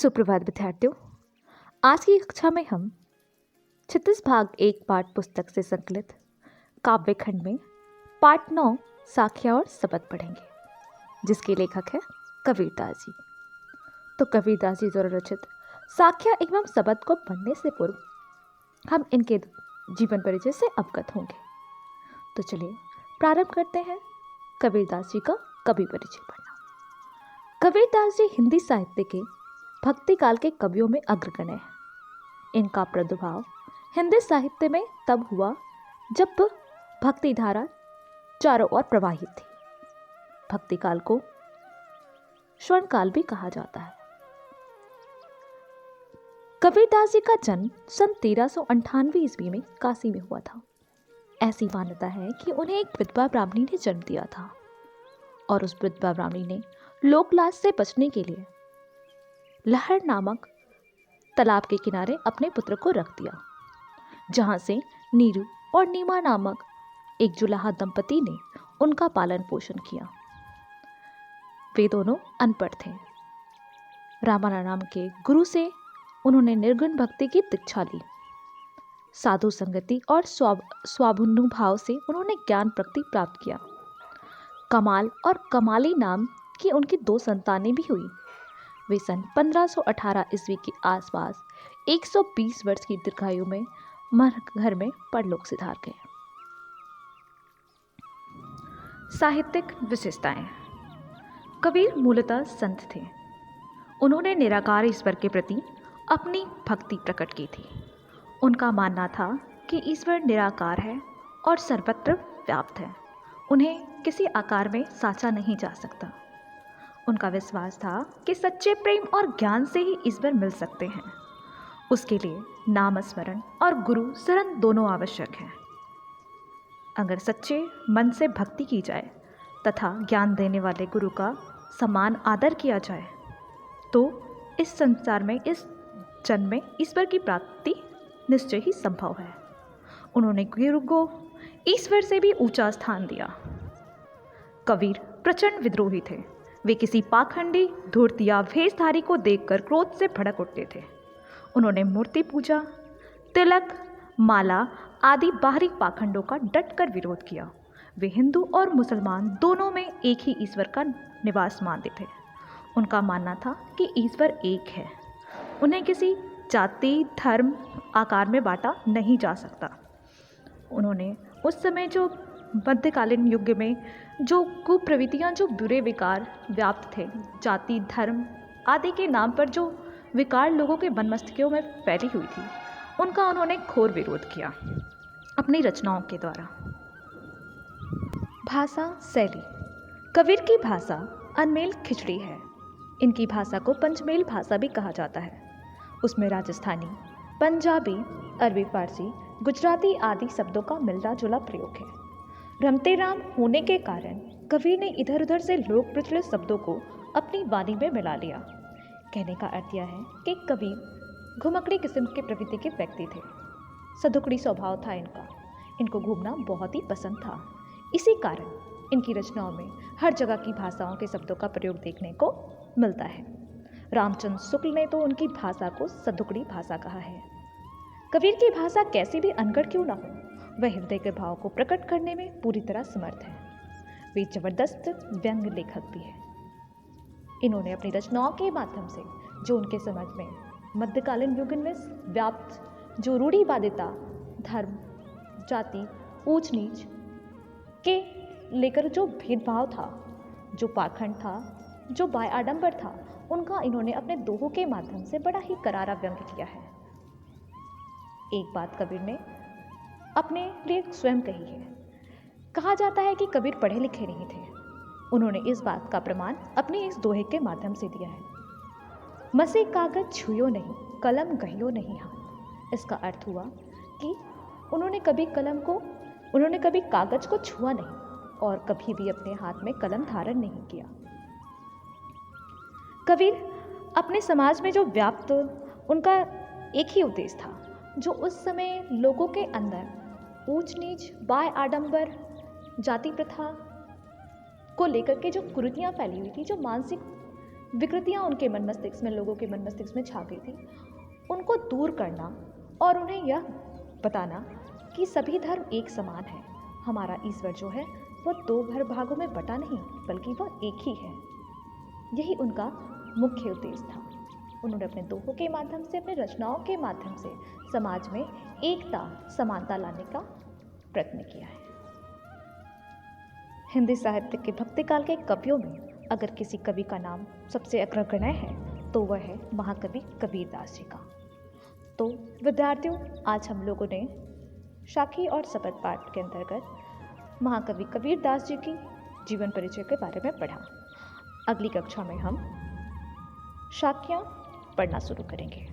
सुप्रभात विद्यार्थियों। आज की कक्षा में हम 36 भाग 1 पाठ पुस्तक से संकलित काव्य खंड में पाठ 9 साख्या और शबद पढ़ेंगे, जिसके लेखक है कबीरदास जी। तो कबीरदास जी द्वारा रचित साख्या एवं शबद को पढ़ने से पूर्व हम इनके जीवन परिचय से अवगत होंगे। तो चलिए प्रारंभ करते हैं कबीरदास जी का कवि परिचय पढ़ना। कबीरदास जी हिंदी साहित्य के भक्ति काल के कवियों में अग्रगण्य है। इनका प्रादुर्भाव हिंदी साहित्य में तब हुआ जब भक्ति धारा चारों ओर प्रवाहित थी। भक्ति काल को स्वर्ण काल भी कहा जाता है। कबीरदास जी का जन्म सन 1398 ईस्वी में काशी में हुआ था। ऐसी मान्यता है कि उन्हें एक विधवा ब्राह्मणी ने जन्म दिया था और उस विधवा ब्राह्मणी ने लोकलाज से बचने के लिए लहर नामक तालाब के किनारे अपने पुत्र को रख दिया, जहां से नीरू और नीमा नामक एक जुलाहा दंपति ने उनका पालन पोषण किया। वे दोनों अनपढ़ थे। रामाना नाम के गुरु से उन्होंने निर्गुण भक्ति की दीक्षा ली। साधु संगति और स्वाभुनुभाव से उन्होंने ज्ञान प्रगति प्राप्त किया। कमाल और कमाली नाम की उनकी 2 संतानें भी हुई। वे सन 1518 ईस्वी के आसपास 120 वर्ष की दीर्घायु में घर में परलोक सिधार गए। साहित्यिक विशेषताएं। कबीर मूलतः संत थे। उन्होंने निराकार ईश्वर के प्रति अपनी भक्ति प्रकट की थी। उनका मानना था कि ईश्वर निराकार है और सर्वत्र व्याप्त है। उन्हें किसी आकार में साचा नहीं जा सकता। उनका विश्वास था कि सच्चे प्रेम और ज्ञान से ही ईश्वर मिल सकते हैं। उसके लिए नाम स्मरण और गुरु शरण दोनों आवश्यक हैं। अगर सच्चे मन से भक्ति की जाए तथा ज्ञान देने वाले गुरु का समान आदर किया जाए तो इस संसार में, इस जन्म में ईश्वर की प्राप्ति निश्चय ही संभव है। उन्होंने गुरु को ईश्वर से भी ऊंचा स्थान दिया। कबीर प्रचंड विद्रोही थे। वे किसी पाखंडी धूर्त या भेषधारी को देखकर क्रोध से भड़क उठते थे। उन्होंने मूर्ति पूजा, तिलक, माला आदि बाहरी पाखंडों का डटकर विरोध किया। वे हिंदू और मुसलमान दोनों में एक ही ईश्वर का निवास मानते थे। उनका मानना था कि ईश्वर एक है। उन्हें किसी जाति, धर्म, आकार में बांटा नहीं जा सकता। उन्होंने उस समय जो मध्यकालीन युग में जो कुप्रवृत्तियाँ, जो बुरे विकार व्याप्त थे, जाति, धर्म आदि के नाम पर जो विकार लोगों के मन मस्तिष्कों में फैली हुई थी, उनका उन्होंने घोर विरोध किया अपनी रचनाओं के द्वारा। भाषा शैली। कबीर की भाषा अनमेल खिचड़ी है। इनकी भाषा को पंचमेल भाषा भी कहा जाता है। उसमें राजस्थानी, पंजाबी, अरबी, फारसी, गुजराती आदि शब्दों का मिलता जुला प्रयोग है। रमते राम होने के कारण कबीर ने इधर उधर से लोक प्रचलित शब्दों को अपनी वाणी में मिला लिया। कहने का अर्थ यह है कि कबीर घुमकड़ी किस्म के प्रवृत्ति के व्यक्ति थे। सदुकड़ी स्वभाव था इनका। इनको घूमना बहुत ही पसंद था। इसी कारण इनकी रचनाओं में हर जगह की भाषाओं के शब्दों का प्रयोग देखने को मिलता है। रामचंद्र शुक्ल ने तो उनकी भाषा को सदुकड़ी भाषा कहा है। कबीर की भाषा कैसी भी अनगढ़ क्यों ना हो, वह हृदय के भाव को प्रकट करने में पूरी तरह समर्थ है। वे जबरदस्त व्यंग लेखक भी है। इन्होंने अपनी रचनाओं के माध्यम से जो उनके समझ में मध्यकालीन युग में व्याप्त जो रूढ़िवादिता, धर्म, जाति, ऊंच नीच के लेकर जो भेदभाव था, जो पाखंड था, जो बाय आडंबर था, उनका इन्होंने अपने दोहों के माध्यम से बड़ा ही करारा व्यंग किया है। एक बात कबीर ने अपने लिए स्वयं कही है। कहा जाता है कि कबीर पढ़े लिखे नहीं थे। उन्होंने इस बात का प्रमाण अपने इस दोहे के माध्यम से दिया है। मसे कागज छुयो नहीं, कलम गहियो नहीं हाथ। इसका अर्थ हुआ कि उन्होंने कभी कागज को छुआ नहीं और कभी भी अपने हाथ में कलम धारण नहीं किया। कबीर अपने समाज में जो व्याप्त, उनका एक ही उद्देश्य था, जो उस समय लोगों के अंदर ऊंच नीच, बाय आडंबर, जाति प्रथा को लेकर के जो कुरीतियाँ फैली हुई थी, जो मानसिक विकृतियाँ उनके मन मस्तिष्क में, लोगों के मन मस्तिष्क में छा गई थी, उनको दूर करना और उन्हें यह बताना कि सभी धर्म एक समान है। हमारा ईश्वर जो है वो दो भागों में बटा नहीं, बल्कि वह एक ही है। यही उनका मुख्य उद्देश्य था। उन्होंने अपने दोहों के माध्यम से, अपने रचनाओं के माध्यम से समाज में एकता, समानता लाने का प्रयत्न किया है। हिंदी साहित्य के भक्ति काल के कवियों में अगर किसी कवि का नाम सबसे अग्रगण्य है तो वह है महाकवि कबीरदास जी का। तो विद्यार्थियों, आज हम लोगों ने साखी और शपथ पाठ के अंतर्गत महाकवि कबीरदास जी की जीवन परिचय के बारे में पढ़ा। अगली कक्षा में हम साखियाँ पढ़ना शुरू करेंगे।